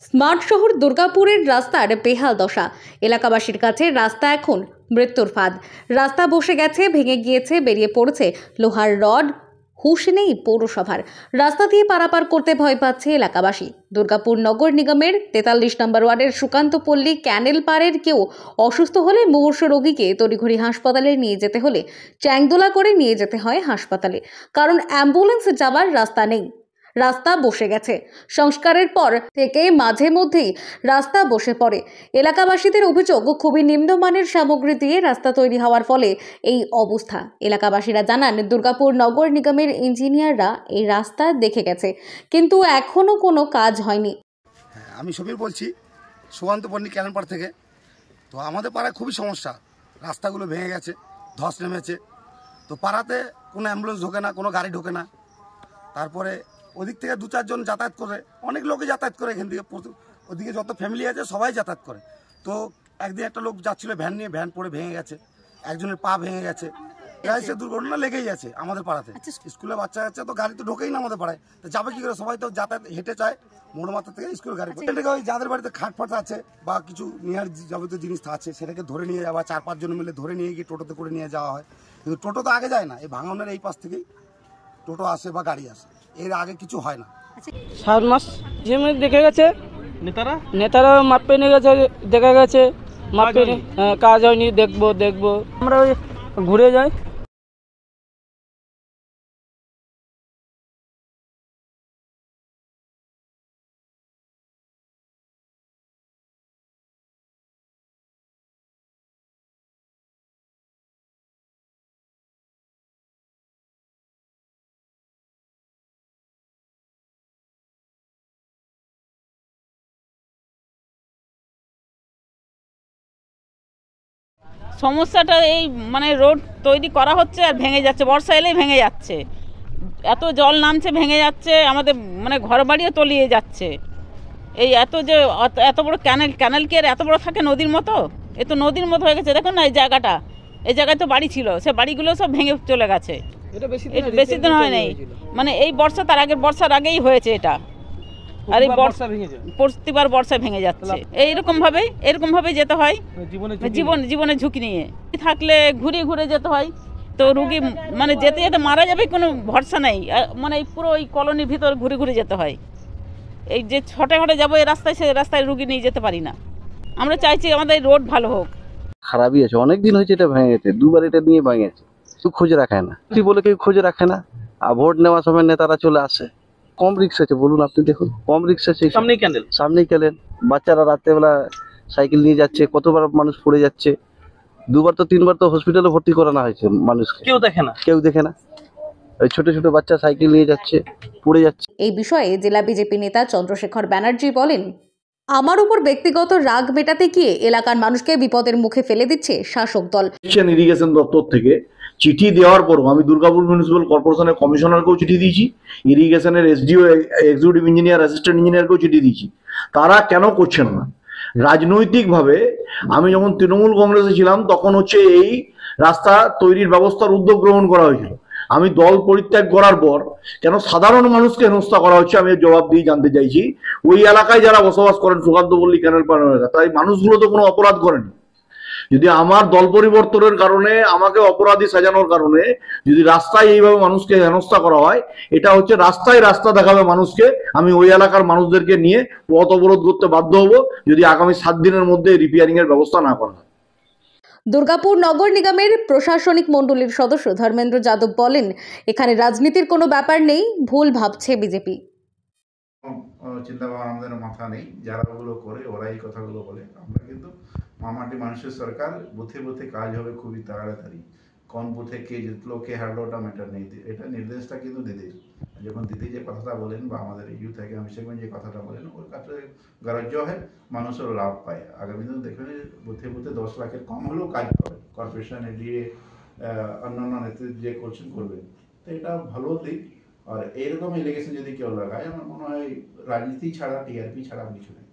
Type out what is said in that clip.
Smart শহর দুর্গাপুরের রাস্তার বেহাল দশা। এলাকাবাসীর কাছে রাস্তা এখন মৃত্যুর ফাঁদ। রাস্তা বসে গেছে, ভেঙে গিয়েছে, বেরিয়ে পড়েছে লোহার রড। হুঁশ নেই পৌরসভার। রাস্তা দিয়ে পারাপার করতে ভয় পাচ্ছে এলাকাবাসী। দুর্গাপুর নগর নিগমের 43 নম্বর ওয়ার্ডের সুকান্ত পল্লী ক্যানেল পাড়ের কেউ অসুস্থ হলে মুমূর্ষু রোগীকে তড়িঘড়ি হাসপাতালে নিয়ে যেতে হলে চ্যাংদোলা করে নিয়ে যেতে হয় হাসপাতালে, কারণ অ্যাম্বুলেন্স যাওয়ার রাস্তা নেই। রাস্তা বসে গেছে। সংস্কারের পর থেকে মাঝে মধ্যেই রাস্তা বসে পড়ে। এলাকাবাসীদের অভিযোগ, খুবই নিম্নমানের সামগ্রী দিয়ে রাস্তা তৈরি হওয়ার ফলে এই অবস্থা। এলাকাবাসীরা জানান, দুর্গাপুর নগর নিগমের ইঞ্জিনিয়াররা এই রাস্তা দেখে গেছে, কিন্তু এখনো কোনো কাজ হয়নি। আমি সমীর বলছি, সুকান্ত পল্লী ক্যানেল পাড় থেকে। তো আমাদের পাড়ায় খুবই সমস্যা, রাস্তাগুলো ভেঙে গেছে, ধস নেমেছে। তো পাড়াতে কোনো অ্যাম্বুলেন্স ঢোকে না, কোনো গাড়ি ঢোকে না। তারপরে ওদিক থেকে 2-4 জন যাতায়াত করে, অনেক লোকে যাতায়াত করে এখান থেকে। ওদিকে যত ফ্যামিলি আছে সবাই যাতায়াত করে। তো একদিন একটা লোক যাচ্ছিল ভ্যান নিয়ে, ভ্যান পড়ে ভেঙে গেছে, একজনের পা ভেঙে গেছে। সে দুর্ঘটনা লেগেই আছে আমাদের পাড়াতে। স্কুলে বাচ্চা আছে, তো গাড়ি তো ঢোকেই না আমাদের পাড়ায়, তো যাবে কি করে? সবাই তো যাতায়াত হেঁটে চায় মোড় মাথা থেকে স্কুল গাড়ি। ওই যাদের বাড়িতে খাট ফাট আছে বা কিছু নেওয়ার যাবতীয় জিনিস আছে, সেটাকে ধরে নিয়ে যাওয়া, 4-5 জন মিলে ধরে নিয়ে গিয়ে টোটোতে করে নিয়ে যাওয়া হয়। কিন্তু টোটো তো আগে যায় না, এই ভাঙনের এই পাশ থেকেই টোটো আসে বা গাড়ি আসে, এর আগে কিছু হয় না। 7 মাস যেমন দেখে গেছে, নেতারা মাপে নিয়ে গেছে, দেখা গেছে মাপে কাজ হয়নি। দেখবো আমরা ওই ঘুরে যাই। সমস্যাটা এই মানে রোড তৈরি করা হচ্ছে আর ভেঙে যাচ্ছে, বর্ষা এলেই ভেঙে যাচ্ছে, এত জল নামছে, ভেঙে যাচ্ছে, আমাদের মানে ঘর বাড়িও তলিয়ে যাচ্ছে। এই এত বড় ক্যানেল কি আর এত বড় থাকে নদীর মতো? এ তো নদীর মতো হয়ে গেছে। দেখুন না এই জায়গায় তো বাড়ি ছিল, সে বাড়িগুলো সব ভেঙে চলে গেছে। বেশি দিন হয় নাই, মানে এই বর্ষা, তার আগের বর্ষার আগেই হয়েছে এটা। আর এই প্রতিবার বর্ষায় ভেঙে যাচ্ছে। এরকম ভাবে যেতে হয়, জীবনের ঝুঁকি নিয়ে থাকলে ঘুরে যেতে হয়। তো রুগী মানে যেতে মারা যাবে কোনো ভরসা নেই, মানে পুরো ওই কলোনির ভিতর ঘুরে যেতে হয়। এই যে ছটে যাবো এই রাস্তায়, সে রাস্তায় রুগী নিয়ে যেতে পারি না। আমরা চাইছি আমাদের রোড ভালো হোক। খারাপই আছে, অনেকদিন হয়েছে এটা ভেঙে গেছে, 2 বার এটা নিয়ে ভেঙেছে। কেউ খোঁজ রাখে না, কি বলে কেউ খোঁজ রাখে না। আর ভোট নেওয়ার সময় নেতারা চলে আসে। কম রিক্স আছে বলুন, আপনি দেখুন, কম রিক্স আছে। সামনেই ক্যানেল, বাচ্চারা রাত্রেবেলা সাইকেল নিয়ে যাচ্ছে, কতবার মানুষ পড়ে যাচ্ছে। 2 বার তো 3 বার তো হসপিটালে ভর্তি করানো হয়েছে মানুষকে, কেউ দেখে না। ওই ছোট ছোট বাচ্চা সাইকেল নিয়ে যাচ্ছে, পড়ে যাচ্ছে। এই বিষয়ে জেলা বিজেপি নেতা চন্দ্রশেখর ব্যানার্জি বলেন, আমার উপর ব্যক্তিগত রাগ মেটাতে গিয়ে এলাকার মানুষকে বিপদের মুখে ফেলে দিচ্ছে শাসক দল। ইরিগেশন দপ্তর থেকে চিঠি দেওয়ার পরও আমি দুর্গাপুর মিউনিসিপ্যাল কর্পোরেশনের কমিশনারকেও চিঠি দিয়েছি, ইরিগেশনের এসডিও, এক্সিকিউটিভ ইঞ্জিনিয়ার, অ্যাসিস্ট্যান্ট ইঞ্জিনিয়ারকেও চিঠি দিয়েছি। তারা কেন করছেন না? রাজনৈতিকভাবে আমি যখন তৃণমূল কংগ্রেসে ছিলাম তখন এই রাস্তা তৈরির ব্যবস্থার উদ্যোগ গ্রহণ করা হয়েছিল। আমি দল পরিত্যাগ করার পর কেন সাধারণ মানুষকে হেনস্থা করা হচ্ছে, আমি জবাব দিয়ে জানতে চাইছি। ওই এলাকায় যারা বসবাস করেন, সুকান্ত পল্লী ক্যানেল পাড় এলাকা, তাই মানুষগুলো তো কোনো অপরাধ করেনি। যদি আমার দল পরিবর্তনের কারণে, আমাকে অপরাধী সাজানোর কারণে যদি রাস্তায় এইভাবে মানুষকে হেনস্থা করা হয়, এটা হচ্ছে রাস্তা দেখাবে মানুষকে। আমি ওই এলাকার মানুষদেরকে নিয়ে পথ অবরোধ করতে বাধ্য হব যদি আগামী 7 দিনের মধ্যে রিপেয়ারিং এর ব্যবস্থা না করা হয়। দুর্গাপুর নগর নিগমের প্রশাসনিক মণ্ডলীর সদস্য ধর্মেন্দ্র যাদব বলেন, এখানে রাজনীতির কোনো ব্যাপার নেই, ভুল ভাবছে বিজেপি। চিন্তা ভাবনা আমাদের মাথা নেই, যারা ওগুলো করে ওরা এই কথাগুলো বলে। আমরা কিন্তু মামাটি মানুষের সরকার, বুথে বুথে কাজ হবে খুবই তাড়াতাড়ি। কোন বুথে কে জিতলো কে হারলো ওটা ম্যাটার নেই, এটা নির্দেশটা কিন্তু দিদির। যখন দিদি যে কথাটা বলেন বা আমাদের ইউথ থেকে অভিষেকগঞ্জ যে কথাটা বলেন, ওর কাছে গ্রাহ্য হয়, মানুষেরও লাভ পায়। আগামী দিন দেখবেন বুথে বুথে 10 লাখের কম হলেও কাজ পাবে, কর্পোরেশন এডিএ অন্যান্য নেতৃত্ব যে করবেন। তো এটা ভালো দিক। আর এইরকম এলিগেশন যদি কেউ লাগায়, আমার মনে হয় রাজনীতি ছাড়া, টিআরপি ছাড়া কিছু নেই।